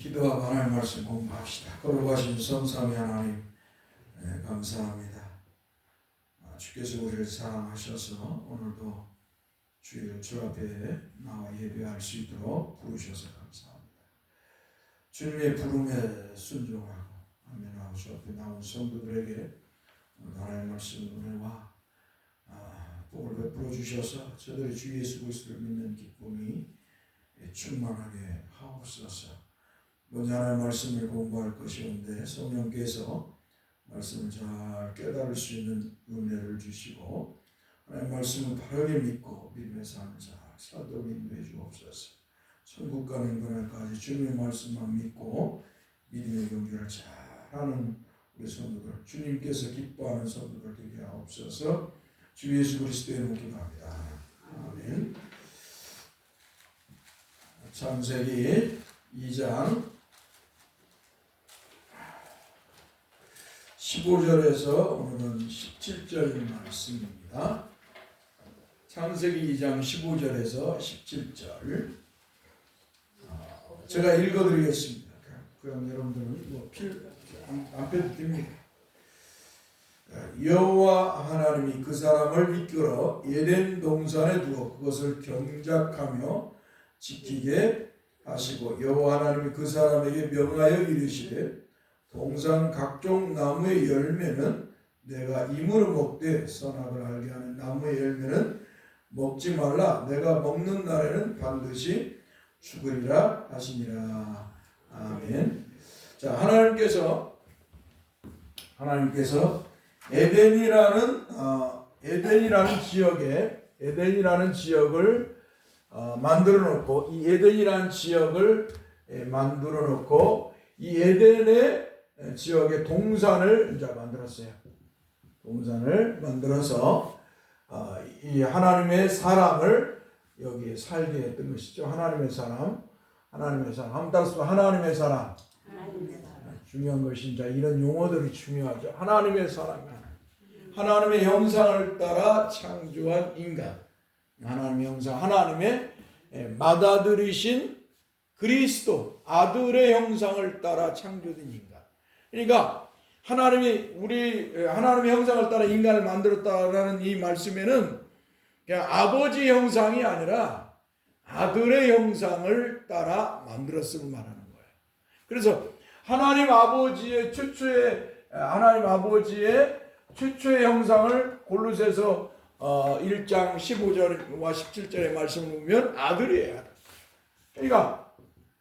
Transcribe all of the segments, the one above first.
기도하고 하나님 말씀 공부합시다. 거룩하신 성삼위 하나님, 감사합니다. 주께서 우리를 사랑하셔서 오늘도 주일 주 앞에 나와 예배할 수 있도록 부르셔서 감사합니다. 주님의 부름에 순종하고 아멘하고 주 앞에 나온 성도들에게 하나님 말씀 은혜와 복을 베풀어 주셔서 저들의 주 예수 그리스도를 믿는 기쁨이 충만하게 하옵소서. 먼저 하나님 말씀을 공부할 것이온데 성령께서 말씀을 잘 깨달을 수 있는 은혜를 주시고 하나님 말씀을 바르게 믿고 믿음의 삶을 잘 살도록 인도해 주옵소서. 천국 가는 그날까지 주님의 말씀만 믿고 믿음의 경주를 잘하는 우리 성도들, 주님께서 기뻐하는 성도들 되게 하옵소서. 주 예수 그리스도의 이름으로 기도합니다. 아멘. 창세기 2장 15절에서 오늘은 17절 말씀입니다. 창세기 2장 15절에서 17절 제가 읽어드리겠습니다. 그럼 여러분들은 안 펴도 됩니다. 여호와 하나님이 그 사람을 이끌어 에덴 동산에 두어 그것을 경작하며 지키게 하시고 여호와 하나님이 그 사람에게 명하여 이르시되 동산 각종 나무의 열매는 내가 임으로 먹되 선악을 알게 하는 나무의 열매는 먹지 말라. 내가 먹는 날에는 반드시 죽으리라 하시니라. 아멘. 자, 하나님께서 에덴이라는 지역을 만들어 놓고 이 에덴이라는 지역을 만들어 놓고 이 에덴의 지역의 동산을 이제 만들었어요. 동산을 만들어서 이 하나님의 사람을 여기에 살게 했던 것이죠. 하나님의 사람. 한번 따라서 하나님의 사람. 중요한 것이 이제 이런 용어들이 중요하죠. 하나님의 사람. 하나님의 형상을 따라 창조한 인간. 하나님의 형상, 하나님의 맏아들이신 그리스도, 아들의 형상을 따라 창조된 인간. 그러니까 하나님의 형상을 따라 인간을 만들었다라는 이 말씀에는 그냥 아버지 형상이 아니라 아들의 형상을 따라 만들었음을 말하는 거예요. 그래서 하나님 아버지의 최초의 형상을 골로새서 1장 15절과 17절의 말씀을 보면 아들이에요. 그러니까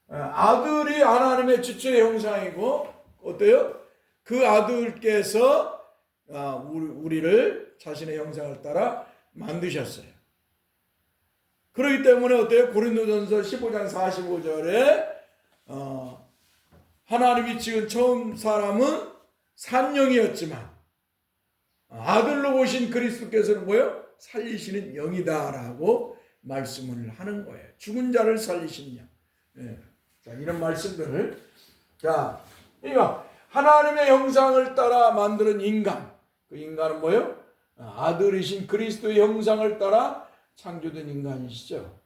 아들이 하나님의 최초의 형상이고 어때요? 그 아들께서 우리를 자신의 형상을 따라 만드셨어요. 그렇기 때문에 어때요? 고린도전서 15장 45절에 하나님이 지은 처음 사람은 산영이었지만 아들로 보신 그리스도께서는 뭐예요? 살리시는 영이다라고 말씀을 하는 거예요. 죽은 자를 살리시는 영. 네. 자, 이런 말씀들을 그러니까 하나님의 형상을 따라 만드는 인간. 그 인간은 뭐예요? 아들이신 그리스도의 형상을 따라 창조된 인간이죠.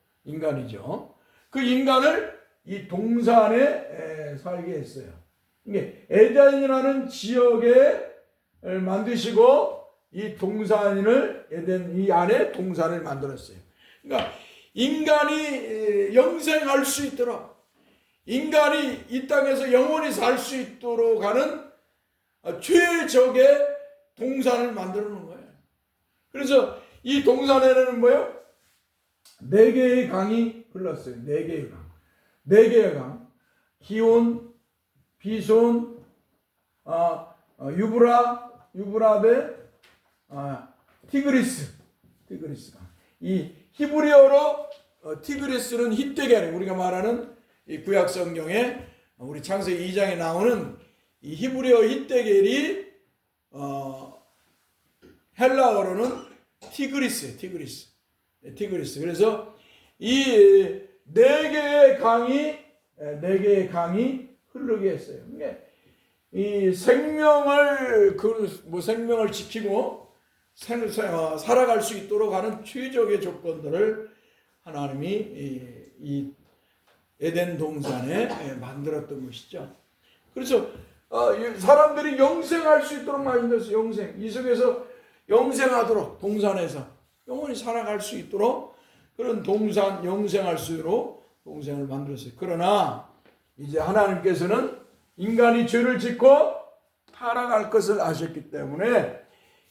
그 인간을 이 동산에 살게 했어요. 이게 에덴이라는 지역에 만드시고 이 에덴 이 안에 동산을 만들었어요. 그러니까 인간이 영생할 수 있도록 인간이 이 땅에서 영원히 살 수 있도록 하는 최적의 동산을 만들어 놓은 거예요. 그래서 이 동산에는 뭐예요? 4개의 강이 흘렀어요. 4개의 강. 4개의 강. 기온, 비손, 유브라데, 티그리스 강. 이 히브리어로 티그리스는 히데겔, 우리가 말하는 이 구약 성경에 우리 창세기 2장에 나오는 이 히브리어 히데겔이 헬라어로는 티그리스. 그래서 이 4개의 강이 흐르게 했어요. 이 생명을 지키고 살아갈 수 있도록 하는 최적의 조건들을 하나님이 이 에덴 동산에 만들었던 것이죠. 그래서 사람들이 영생할 수 있도록 만들었어요. 영생. 이 속에서 영생하도록, 동산에서 영원히 살아갈 수 있도록 그런 동산, 영생할 수 있도록 동생을 만들었어요. 그러나 이제 하나님께서는 인간이 죄를 짓고 타락할 것을 아셨기 때문에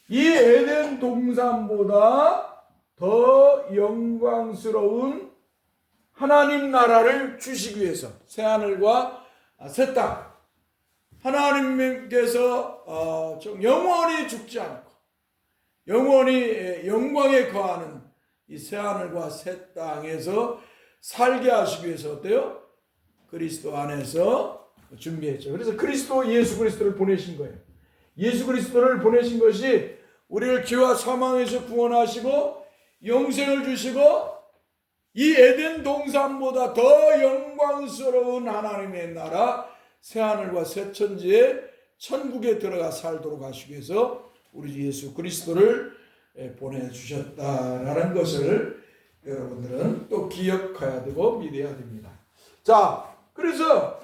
이 에덴 동산보다 더 영광스러운 하나님 나라를 주시기 위해서 새하늘과 새 땅, 하나님께서 영원히 죽지 않고 영원히 영광에 거하는 이 새하늘과 새 땅에서 살게 하시기 위해서 어때요? 그리스도 안에서 준비했죠. 그래서 예수 그리스도를 보내신 거예요. 예수 그리스도를 보내신 것이 우리를 죄와 사망에서 구원하시고 영생을 주시고 이 에덴 동산보다 더 영광스러운 하나님의 나라 새하늘과 새 천지에 천국에 들어가 살도록 하시기 위해서 우리 예수 그리스도를 보내주셨다라는 것을 여러분들은 또 기억해야 되고 믿어야 됩니다. 자, 그래서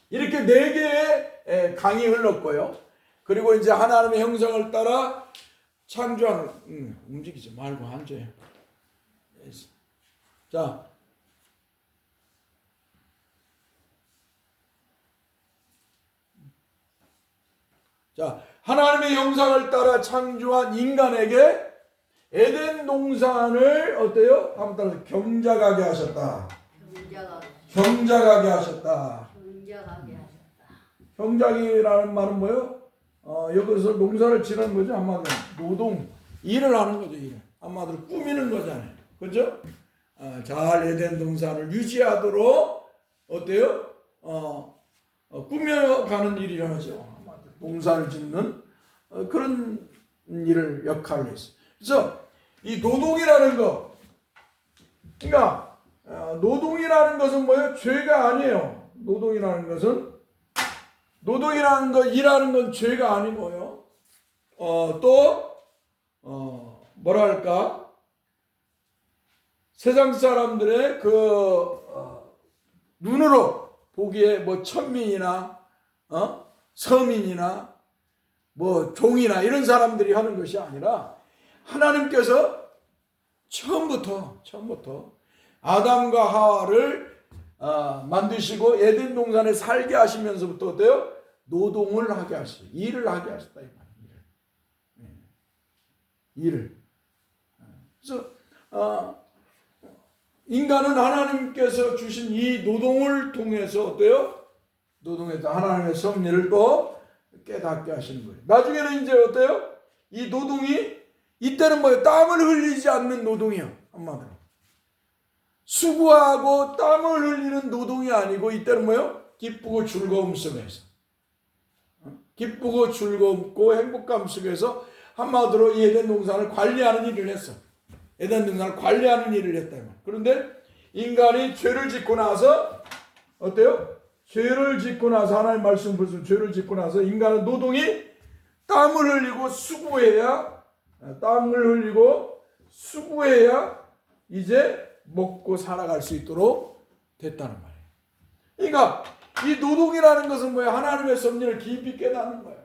이렇게 4개의 강이 흘렀고요. 그리고 이제 하나님의 형상을 따라 창조하는 움직이지 말고 앉아요. 자, 하나님의 형상을 따라 창조한 인간에게 에덴 동산을 어때요? 한번 따라서 경작하게 하셨다. 경작하게 하셨다. 경작이라는 말은 뭐예요? 여기서 농사를 지는 거죠. 한마디로 노동, 일을 하는 거죠. 일을. 한마디로 꾸미는 거잖아요. 그죠? 잘 에덴 동산을 유지하도록 어때요? 꾸며가는 일이라죠. 동산을 짓는 그런 일을 역할을 했어요. 그래서 이 노동이라는 거, 그러니까 노동이라는 것은 뭐예요? 죄가 아니에요. 노동이라는 거, 일하는 건 죄가 아니고요. 뭐랄까, 세상 사람들의 눈으로 보기에 뭐 천민이나 서민이나 뭐 종이나 이런 사람들이 하는 것이 아니라 하나님께서 처음부터 아담과 하와를 만드시고 에덴 동산에 살게 하시면서부터 어때요? 노동을 하게 하시고 일을 하게 하셨다 이 말이에요. 일을. 그래서 인간은 하나님께서 주신 이 노동을 통해서 어때요? 노동에서 하나님의 섭리를 또 깨닫게 하시는 거예요. 나중에는 이제 어때요? 이 노동이 이때는 뭐예요? 땀을 흘리지 않는 노동이요. 한마디로. 수고하고 땀을 흘리는 노동이 아니고 이때는 뭐예요? 기쁘고 즐거움 속에서. 기쁘고 즐겁고 행복감 속에서 한마디로 이 에덴 동산을 관리하는 일을 했어. 에덴 동산을 관리하는 일을 했다. 그런데 인간이 죄를 짓고 나서 어때요? 죄를 짓고 나서 하나님 말씀 보시면 죄를 짓고 나서 인간은 노동이 땀을 흘리고 수고해야 이제 먹고 살아갈 수 있도록 됐다는 말이에요. 그러니까 이 노동이라는 것은 뭐예요? 하나님의 섭리를 깊이 깨닫는 거예요.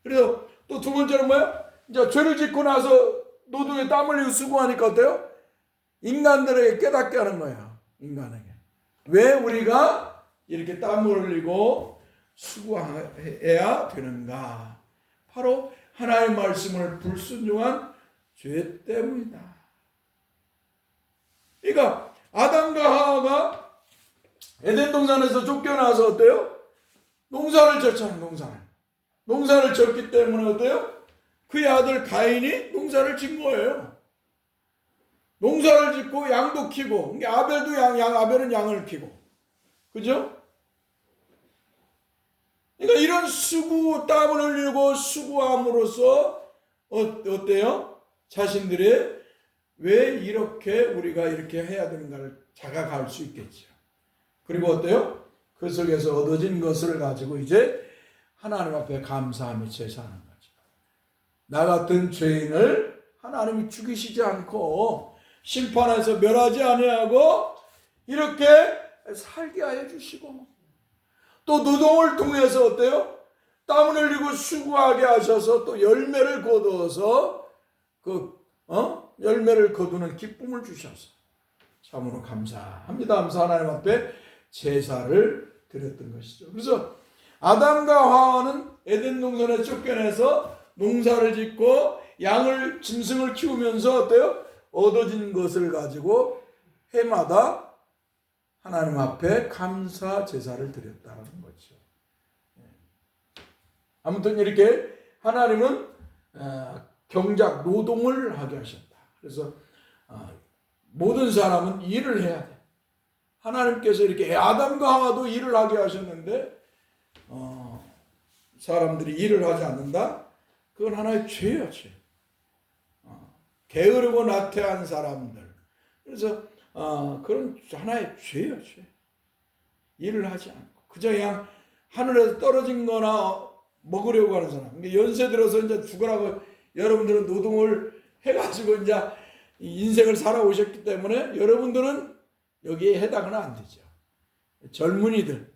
그래서 또 두 번째는 뭐예요? 이제 죄를 짓고 나서 노동에 땀 흘리고 수고하니까 어때요? 인간들에게 깨닫게 하는 거예요. 인간에게. 왜 우리가 이렇게 땀을 흘리고 수고해야 되는가? 바로 하나님의 말씀을 불순종한 죄 때문이다. 그러니까 아담과 하와가 에덴 동산에서 쫓겨나서 어때요? 농사를 졌잖아요. 농사를 졌기 때문에 어때요? 그의 아들 가인이 농사를 짓 거예요. 농사를 짓고 양도 키고, 아벨도 아벨은 양을 키고, 그죠? 그러니까 이런 땀을 흘리고 수고함으로써 어때요? 자신들의 왜 우리가 이렇게 해야 되는가를 자각할 수 있겠죠. 그리고 어때요? 그 속에서 얻어진 것을 가지고 이제 하나님 앞에 감사하며 제사하는 거죠. 나 같은 죄인을 하나님이 죽이시지 않고 심판해서 멸하지 아니하고 이렇게 살게 하여 주시고, 또 노동을 통해서 어때요? 땀을 흘리고 수고하게 하셔서 또 열매를 거두어서 열매를 거두는 기쁨을 주셔서 참으로 감사합니다 하면서 하나님 앞에 제사를 드렸던 것이죠. 그래서 아담과 하와는 에덴 동산에 쫓겨내서 농사를 짓고 양을 짐승을 키우면서 어때요? 얻어진 것을 가지고 해마다 하나님 앞에 감사 제사를 드렸다는 거죠. 아무튼 이렇게 하나님은 경작 노동을 하게 하셨다. 그래서 모든 사람은 일을 해야 돼. 하나님께서 이렇게 아담과 하와도 일을 하게 하셨는데 사람들이 일을 하지 않는다? 그건 하나의 죄야, 죄. 게으르고 나태한 사람들. 그래서 그런 하나의 죄야, 죄. 일을 하지 않고 그저 그냥 하늘에서 떨어진 거나 먹으려고 하는 사람. 연세 들어서 이제 죽으라고 여러분들은 노동을 해가지고 이제 인생을 살아오셨기 때문에 여러분들은 여기에 해당은 안 되죠. 젊은이들은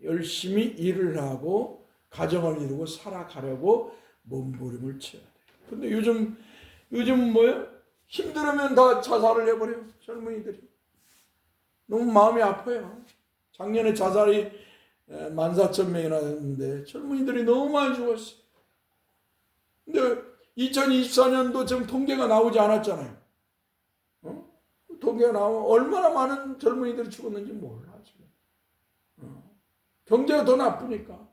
열심히 일을 하고 가정을 이루고 살아가려고 몸부림을 쳐야 돼요. 근데 요즘 뭐예요? 힘들으면 다 자살을 해버려요. 젊은이들이. 너무 마음이 아파요. 작년에 자살이 14,000명이나 했는데 젊은이들이 너무 많이 죽었어요. 근데 2024년도 지금 통계가 나오지 않았잖아요. 통계가 나오면 얼마나 많은 젊은이들이 죽었는지 몰라 지금. 경제가 더 나쁘니까.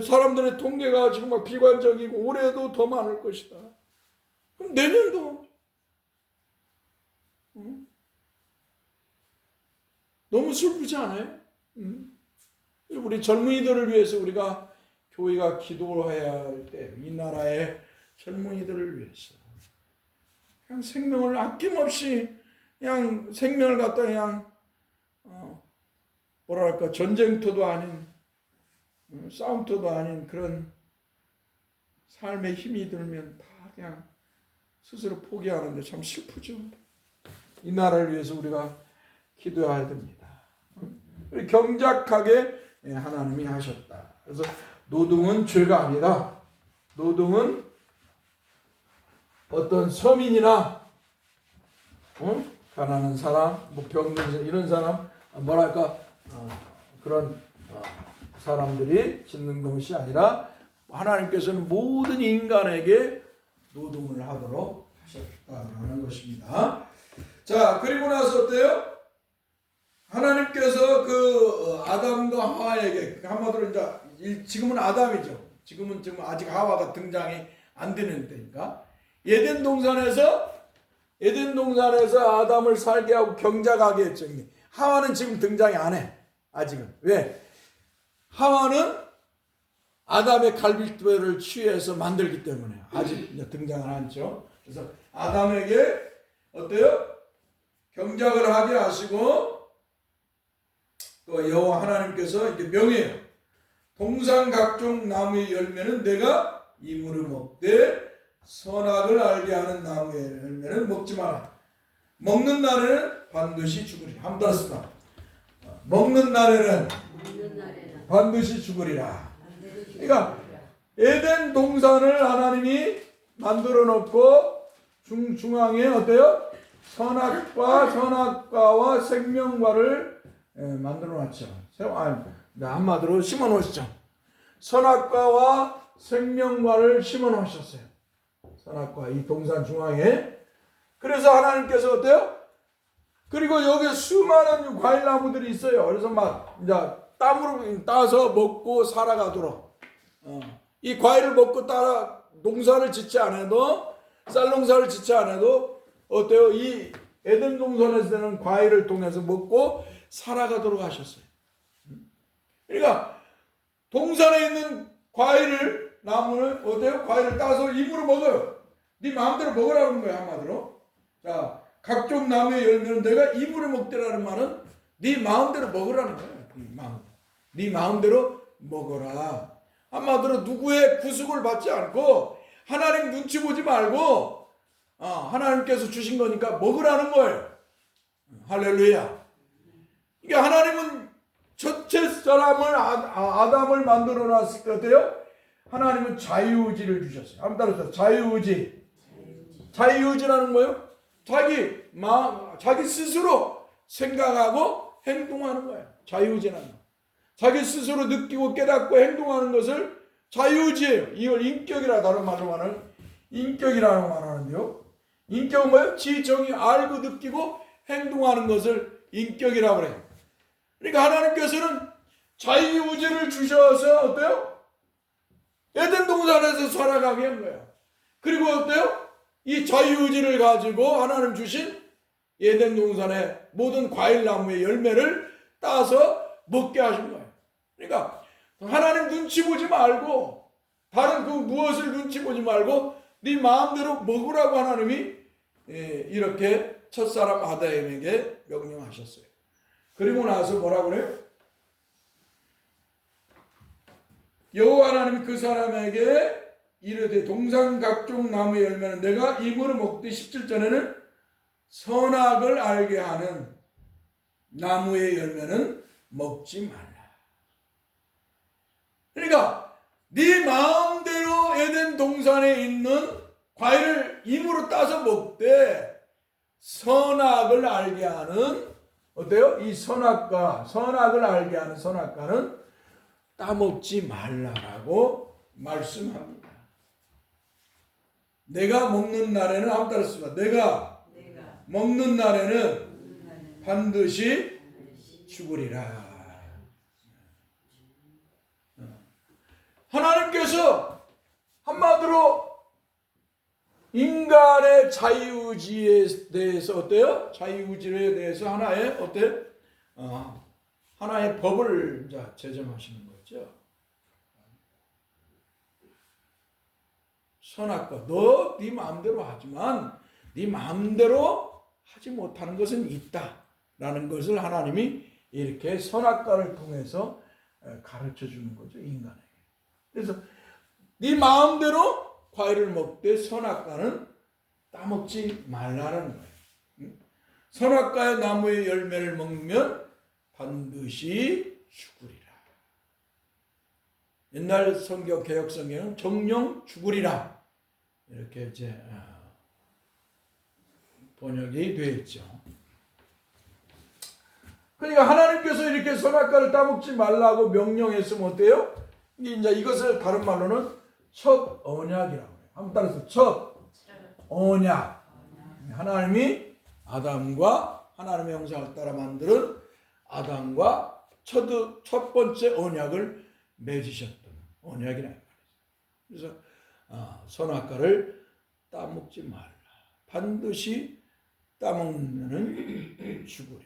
사람들의 통계가 지금 막 비관적이고 올해도 더 많을 것이다. 그럼 내년도 너무 슬프지 않아요? 우리 젊은이들을 위해서 우리가 교회가 기도해야 할 때 이 나라의 젊은이들을 위해서 그냥 생명을 아낌없이 그냥 생명을 갖다 그냥 뭐랄까 전쟁터도 아닌 싸움터도 아닌 그런 삶의 힘이 들면 다 그냥 스스로 포기하는데 참 슬프죠. 이 나라를 위해서 우리가 기도해야 됩니다. 경작하게 하나님이 하셨다. 그래서 노동은 죄가 아니라 노동은 어떤 서민이나 가난한 사람, 뭐 병든 이런 사람 뭐랄까 그런 사람들이 짓는 것이 아니라 하나님께서는 모든 인간에게 노동을 하도록 하셨다는 것입니다. 자, 그리고 나서 어때요? 하나님께서 그 아담과 하와에게 한마디로 이제 지금은 아담이죠. 지금 아직 하와가 등장이 안 되는 때니까 에덴 동산에서 아담을 살게 하고 경작하게 했죠. 하와는 지금 등장이 안 해. 아직은. 왜? 하와는 아담의 갈비뼈를 취해서 만들기 때문에 아직 등장을 않죠. 그래서 아담에게 어때요? 경작을 하게 하시고 또 여호와 하나님께서 이렇게 명해요. 동산 각종 나무의 열매는 내가 이물을 먹되 선악을 알게 하는 나무의 열매는 먹지 마라. 먹는 날에는 반드시 죽으리라. 한번 들었습니다. 먹는 날에는 반드시 죽으리라. 그러니까 에덴 동산을 하나님이 만들어 놓고 중앙에 어때요? 선악과와 생명과를 만들어 놨죠. 한마디로 심어 놓으시죠. 선악과와 생명과를 심어 놓으셨어요. 선악과 이 동산 중앙에. 그래서 하나님께서 어때요? 그리고 여기에 수많은 과일나무들이 있어요. 그래서 막 이제 땀으로 따서 먹고 살아가도록. 이 과일을 먹고 따라 농사를 짓지 않아도 쌀 농사를 짓지 않아도 어때요? 이 에덴 동산에서는 과일을 통해서 먹고 살아가도록 하셨어요. 그러니까 동산에 있는 과일을 나무는 어때요? 과일을 따서 입으로 먹어요. 네 마음대로 먹으라는 거야 한마디로. 자, 각종 나무의 열매는 내가 입으로 먹더라는 말은 네 마음대로 먹으라는 거야. 네 마음대로 먹어라. 한마디로 누구의 구속을 받지 않고 하나님 눈치 보지 말고 하나님께서 주신 거니까 먹으라는 거예요. 할렐루야. 이게 하나님은 첫째 사람을 아담을 만들어 놨을 때 어때요? 하나님은 자유의지를 주셨어요. 한번 따라서 자유의지. 자유의지라는 거예요? 자기 스스로 생각하고 행동하는 거예요. 자유의지라는 거. 자기 스스로 느끼고 깨닫고 행동하는 것을 자유의지예요. 이걸 인격이라 다른 말로 말하는 인격이라고 말하는데요. 인격은 뭐예요? 지정이 알고 느끼고 행동하는 것을 인격이라고 그래요. 그러니까 하나님께서는 자유의지를 주셔서 어때요? 에덴 동산에서 살아가게 한 거예요. 그리고 어때요? 이 자유의지를 가지고 하나님 주신 에덴 동산의 모든 과일나무의 열매를 따서 먹게 하신 거예요. 그러니까 하나님 눈치 보지 말고 다른 그 무엇을 눈치 보지 말고 네 마음대로 먹으라고 하나님이 이렇게 첫사람 아담에게 명령하셨어요. 그리고 나서 뭐라고 그래요? 여호와 하나님이 그 사람에게 이르되 동산 각종 나무의 열매는 내가 입으로 먹되 17절에는 선악을 알게 하는 나무의 열매는 먹지 말라. 그러니까 네 마음대로 에덴 동산에 있는 과일을 입으로 따서 먹되 선악을 알게 하는 어때요? 이 선악을 알게 하는 선악과는 따먹지 말라라고 말씀합니다. 내가 먹는 날에는 한번 따라했습니다. 내가 먹는 날에는 반드시 죽으리라. 하나님께서 한마디로 인간의 자유의지에 대해서 어때요? 자유의지에 대해서 하나의 어때? 하나의 법을 제정하시는 거죠. 선악과 너 네 마음대로 하지만 네 마음대로 하지 못하는 것은 있다라는 것을 하나님이 이렇게 선악과를 통해서 가르쳐 주는 거죠, 인간에게. 그래서 네 마음대로 과일을 먹되 선악과는 따먹지 말라는 거예요. 선악과의 나무의 열매를 먹으면 반드시 죽으리라. 옛날 성경 개역 성경은 정령 죽으리라 이렇게 이제 번역이 되어 있죠. 그러니까 하나님께서 이렇게 선악과를 따먹지 말라고 명령했으면 어때요? 이제 이것을 다른 말로는 첫 언약이라고 해요. 한번 따라서 첫 언약. 하나님이 아담과 하나님의 형상을 따라 만드는 아담과 첫 번째 언약을 맺으셨던 언약이라는 말이죠. 그래서 선악과를 따먹지 말라. 반드시 따먹으면 죽으리라.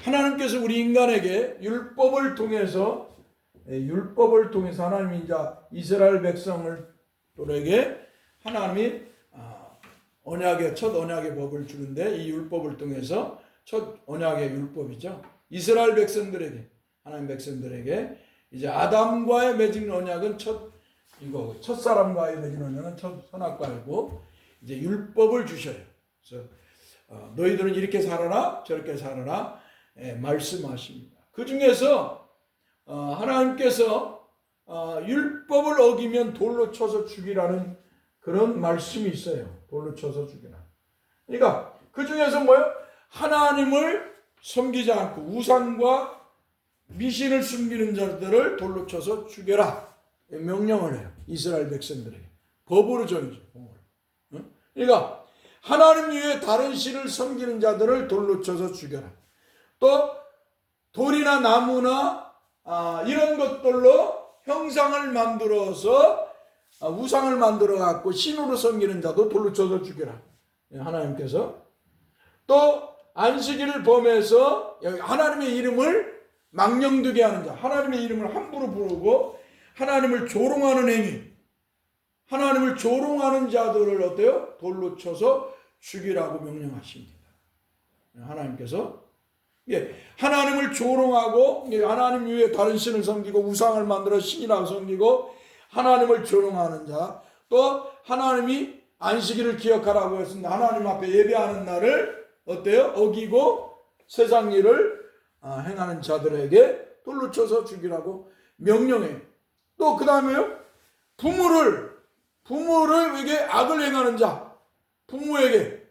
하나님께서 우리 인간에게 율법을 통해서 하나님이 이제 이스라엘 백성들에게 하나님이 첫 언약의 법을 주는데 이 율법을 통해서 첫 언약의 율법이죠. 이스라엘 백성들에게 하나님 백성들에게 이제 아담과의 맺은 언약은 첫 사람과의 맺은 언약은 첫 선악과이고 이제 율법을 주셔요. 그래서 너희들은 이렇게 살아라 저렇게 살아라 말씀하십니다. 그 중에서 하나님께서 율법을 어기면 돌로 쳐서 죽이라는 그런 말씀이 있어요. 돌로 쳐서 죽이라. 그러니까 그 중에서 뭐예요? 하나님을 섬기지 않고 우상과 미신을 숨기는 자들을 돌로 쳐서 죽여라. 명령을 해요. 이스라엘 백성들에게. 법으로 정해줘. 그러니까 하나님 외에 다른 신을 섬기는 자들을 돌로 쳐서 죽여라. 또 돌이나 나무나 이런 것들로 형상을 만들어서 우상을 만들어 갖고 신으로 섬기는 자도 돌로 쳐서 죽여라. 하나님께서 또 안식일을 범해서 하나님의 이름을 망령되게 하는 자, 하나님의 이름을 함부로 부르고 하나님을 조롱하는 행위, 하나님을 조롱하는 자들을 어때요? 돌로 쳐서 죽이라고 명령하십니다. 하나님께서 하나님을 조롱하고 하나님 외에 다른 신을 섬기고 우상을 만들어 신이라고 섬기고 하나님을 조롱하는 자, 또 하나님이 안식일을 기억하라고 했습니다. 하나님 앞에 예배하는 날을 어때요? 어기고 세상 일을 행하는 자들에게 돌로 쳐서 죽이라고 명령해요. 또 그 다음에요. 부모를 악을 행하는 자, 부모에게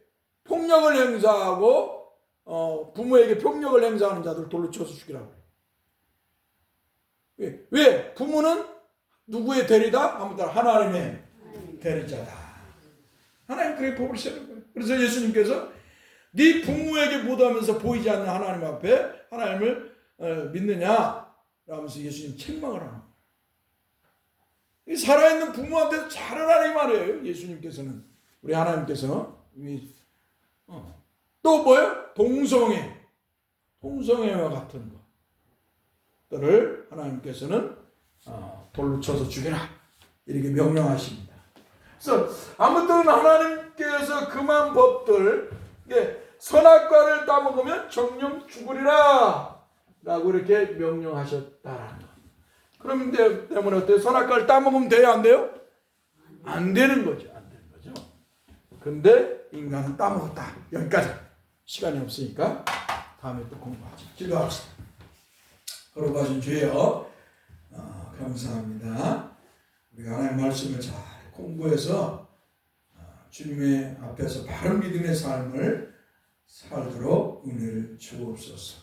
폭력을 행사하고 부모에게 폭력을 행사하는 자들 돌로 쳐서 죽이라고 해요. 왜? 부모는 누구의 대리다? 아무튼 하나님의 대리자다. 하나님 그렇게 법을 세우는 거예요. 그래서 예수님께서 네 부모에게 못하면서 보이지 않는 하나님 앞에 하나님을 믿느냐? 라면서 예수님 책망을 하는 거예요. 살아있는 부모한테도 잘하라 이 말이에요. 예수님께서는. 우리 하나님께서. 또 뭐예요? 동성애와 같은 것들을 하나님께서는 돌로 쳐서 죽여라 이렇게 명령하십니다. 그래서 아무튼 하나님께서 금한 법들, 선악과를 따먹으면 정령 죽으리라 라고 이렇게 명령하셨다라는 것. 그럼 때문에 어때요? 선악과를 따먹으면 돼요? 안 돼요? 안 되는 거죠. 안 되는 거죠. 근데 인간은 따먹었다. 여기까지. 시간이 없으니까 다음에 또 공부하죠. 기도합시다. 거룩하신 주여, 감사합니다. 우리가 하나님의 말씀을 잘 공부해서 주님의 앞에서 바른 믿음의 삶을 살도록 은혜를 주옵소서.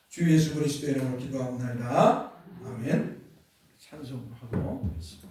주 예수 그리스도의 이름으로 기도합니다. 아멘. 찬송하고 있습니다.